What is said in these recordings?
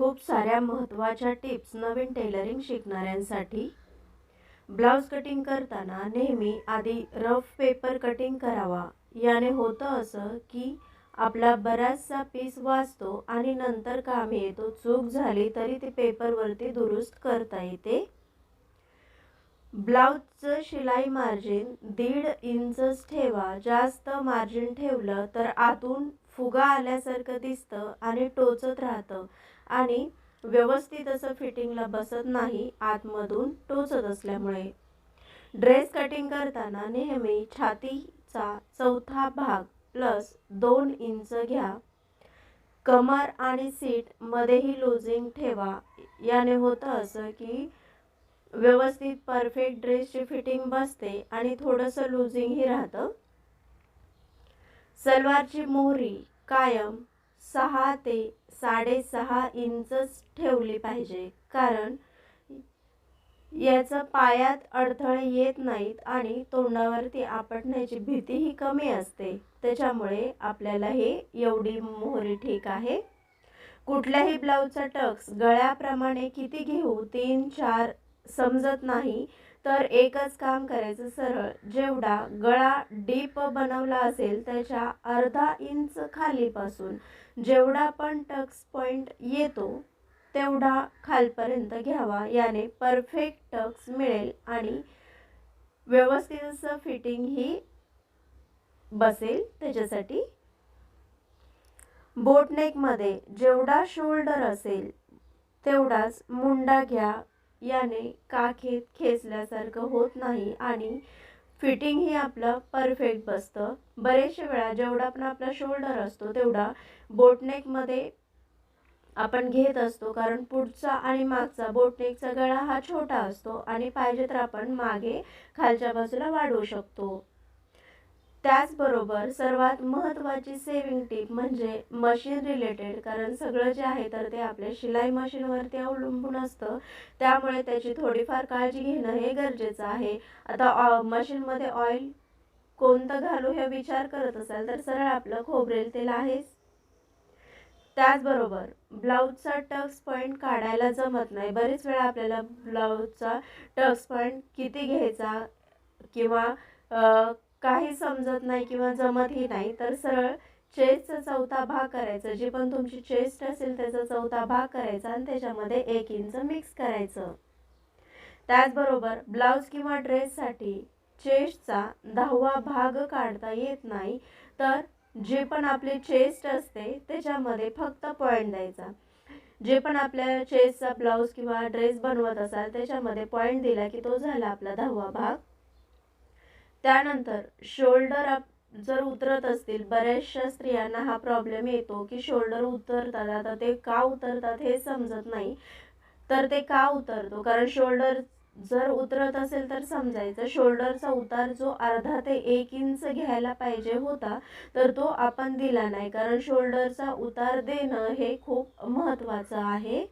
खूप साऱ्या महत्त्वाच्या टिप्स नवीन टेलरिंग शिकणाऱ्यांसाठी। ब्लाउज कटिंग करताना नेहमी आधी रफ पेपर कटिंग करावा। याने होतं असं की आपला बराचसा पीस वाचतो आणि नंतर कामी येतो। चूक झाली तरी ते पेपरवरती दुरुस्त करता येते। ब्लाउजचं शिलाई मार्जिन 1.5 इंचच ठेवा। जास्त मार्जिन ठेवलं तर आतून फुगा आल्यासारखं दिसतं आणि टोचत राहतं आणि व्यवस्थित असं फिटिंगला बसत नाही आतमधून टोचत असल्यामुळे। ड्रेस कटिंग करताना नेहमी छातीचा चौथा भाग प्लस 2 इंच घ्या। कमर आणि सीट मध्येही लूजिंग ठेवा। याने होतं असं की व्यवस्थित परफेक्ट ड्रेसची फिटिंग बसते आणि थोडंसं लूजिंगही राहतं। सलवारची मोहरी कायम 6 ते 6.5 इंचच ठेवली पाहिजे, कारण याचा पायात अडथळे येत नाहीत आणि तोंडावरती आपटण्याची भीतीही कमी असते। त्याच्यामुळे आपल्याला हे एवढी मोहरी ठीक आहे। कुठल्याही ब्लाउजचा टक्स गळ्याप्रमाणे किती घेऊ 3-4 समजत नाही तर एकच काम करायचं, सरळ जेवढा गळा डीप बनवला असेल त्याच्या अर्धा इंच खालीपासून जेवढा पण टक्स पॉइंट येतो तेवढा खालपर्यंत घ्यावा। याने परफेक्ट टक्स मिळेल आणि व्यवस्थित असं फिटिंग ही बसेल। त्याच्यासाठी बोटनेक मध्ये जेवढा शोल्डर असेल तेवढाच मुंडा घ्या। याने काखेत खेचल्यासारखं होत नाही आणि फिटिंग ही आपलं परफेक्ट बसतं। बरेचशे वेळा जेवढा पण आपला शोल्डर असतो तेवढा बोटनेक मध्ये आपण घेत असतो, कारण पुढचा आणि मागचा बोटनेकचा गळा हा छोटा असतो आणि पाहिजे तर आपण मागे खालच्या बाजूला वाढवू शकतो। त्याचबरोबर सर्वात महत्त्वाची सेविंग टिप म्हणजे मशीन रिलेटेड, कारण सगळं जे आहे तर ते आपल्या शिलाई मशीनवरती अवलंबून असतं, त्यामुळे त्याची थोडीफार काळजी घेणं हे गरजेचं आहे। आता मशीनमध्ये ऑइल कोणतं घालू हे विचार करत असाल तर सरळ आपलं खोबरेल तेल आहेच। त्याचबरोबर ब्लाउजचा टक्स पॉइंट काढायला जमत नाही। बरेच वेळा आपल्याला ब्लाउजचा टक्स पॉइंट किती घ्यायचा किंवा काही समजत नाही किंवा जमतही नाही, तर सरळ चेस्टचा चौथा भाग करायचा। जी पण तुमची चेस्ट असेल त्याचा चौथा भाग करायचा आणि त्याच्यामध्ये 1 इंच मिक्स करायचं। त्याचबरोबर ब्लाउज किंवा ड्रेससाठी चेस्टचा 10वा भाग काढता येत नाही, तर जे पण आपली चेस्ट असते त्याच्यामध्ये फक्त पॉइंट द्यायचा। जे पण आपल्या चेस्टचा ब्लाउज किंवा ड्रेस बनवत असाल त्याच्यामध्ये पॉइंट दिला की तो झाला आपला 10वा भाग। त्यानंतर शोल्डर जर उतरत असतील, बऱ्याचशा स्त्रियांना हा प्रॉब्लेम येतो की शोल्डर उतरतात। आता ते का उतरतात हे समजत नाही, तर ते का उतरतो, कारण शोल्डर जर उतरत असेल तर समजायचं शोल्डरचा उतार जो अर्धा ते 1 इंच घ्यायला पाहिजे होता तर तो आपण दिला नाही, कारण शोल्डरचा उतार देणं हे खूप महत्त्वाचं आहे।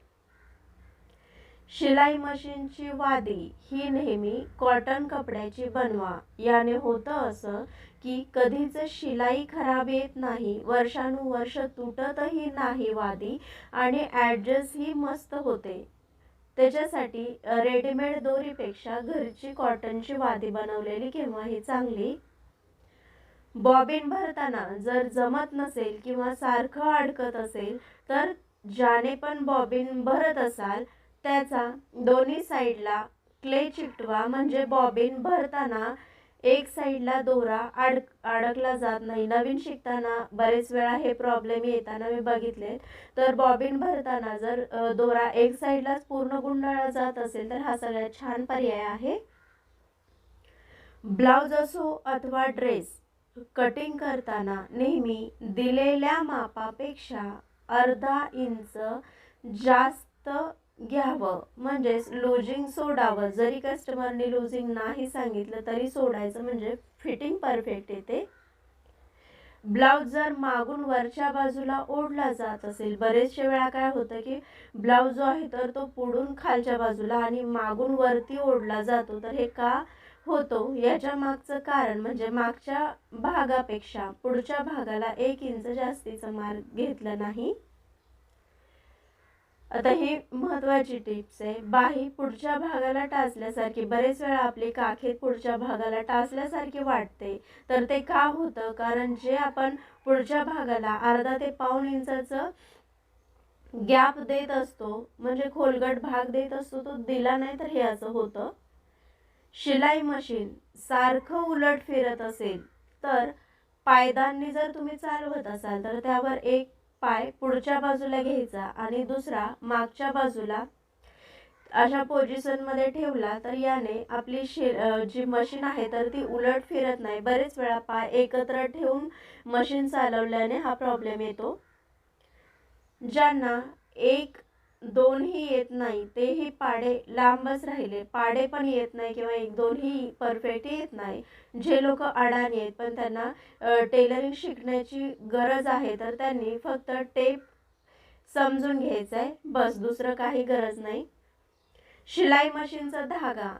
शिलाई मशीनची वादी ही नेहमी कॉटन कपड्याची बनवा। याने होतं असं की कधीच शिलाई खराब येत नाही, वर्षानुवर्ष तुटतही नाही वादी आणि ॲडजस्ट ही मस्त होते। त्याच्यासाठी रेडीमेड दोरीपेक्षा घरची कॉटनची वादी बनवलेली केव्हाही चांगली। बॉबिन भरताना जर जमत नसेल किंवा सारखं अडकत असेल तर ज्याने पण बॉबिन भरत असाल त्याचा दोन्ही साईडला क्ले चिकटवा, म्हणजे बॉबिन भरताना एक साईडला दोरा अडकला जात नाही। नवीन शिकताना बरेच वेळा हे प्रॉब्लेम येताना मी बघितले, तर बॉबिन भरताना जर दोरा एक साईडलाच पूर्ण गुंडाळला जात असेल तर हा सगळ्यात छान पर्याय आहे। ब्लाउज असो अथवा ड्रेस कटिंग करताना नेहमी दिलेल्या मापापेक्षा अर्धा इंच जास्त घ्यावं, म्हणजेच लूजिंग सोडावं। जरी कस्टमरने लूजिंग नाही सांगितलं तरी सोडायचं, म्हणजे फिटिंग परफेक्ट येते। ब्लाउज जर मागून वरच्या बाजूला ओढला जात असेल, बरेचशे वेळा काय होतं की ब्लाउज जो आहे तर तो पुढून खालच्या बाजूला आणि मागून वरती ओढला जातो, तर हे का होतो याच्या मागचं कारण म्हणजे मागच्या भागापेक्षा पुढच्या भागाला 1 इंच जास्तीचं मार्क घेतलं नाही। आता ही महत्त्वाची टिप्स आहे. बाही पुढच्या भागाला टाचल्यासारखी, बरेच वेळा आपली काखेत पुढच्या भागाला टाचल्यासारखी वाटते. तर ते का होतं? कारण जे आपण पुढच्या भागाला अर्धा ते पाऊण इंचाचं गॅप देत असतो, म्हणजे खोलगट भाग देत असतो, तो दिला नाही तर हे असं होतं. शिलाई मशीन सारखं उलट फिरत असेल तर पायदांनी जर तुम्ही चालवत असाल तर त्यावर एक पाय पुढच्या बाजूला घ्यायचा आणि दुसरा मागच्या बाजूला अशा पोझिशनमध्ये ठेवला तर याने आपली जी मशीन आहे तर ती उलट फिरत नाही. बरेच वेळा पाय एकत्र ठेवून मशीन चालवल्याने हा प्रॉब्लेम येतो. ज्यांना एक दोनही येत नाही तेही पाडे लांबच राहिले, पाडे पण येत नाही किंवा एक दोनही परफेक्ट येत नाही, जे लोक अडाणी आहेत पण त्यांना टेलरिंग शिकण्याची गरज आहे तर त्यांनी फक्त टेप समजून घ्यायचा आहे, बस, दुसरं काही गरज नाही. शिलाई मशीनचा धागा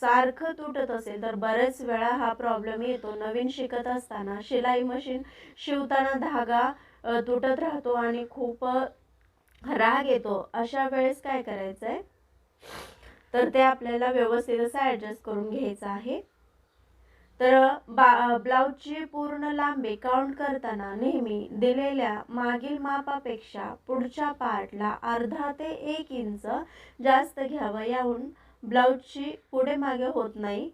सारखं तुटत असेल तर बरेच वेळा हा प्रॉब्लेम येतो. नवीन शिकत असताना शिलाई मशीन शिवताना धागा तुटत राहतो आणि खूप राग येतो. अशा वेळेस काय करायचं आहे तर ते आपल्याला व्यवस्थित असं ॲडजस्ट करून घ्यायचं आहे. तर ब्लाऊजची पूर्ण लांबी काउंट करताना नेहमी दिलेल्या मागील मापापेक्षा पुढच्या पार्टला अर्धा ते 1 इंच जास्त घ्यावं. याहून ब्लाऊजची पुढे मागे होत नाही.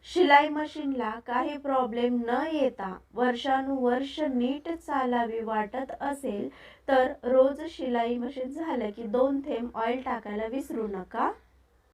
शिलाई मशीनला काही प्रॉब्लेम न येता वर्षानुवर्ष नीट चालावी वाटत असेल तर रोज शिलाई मशीन झालं की 2 थेंब ऑइल टाकायला विसरू नका.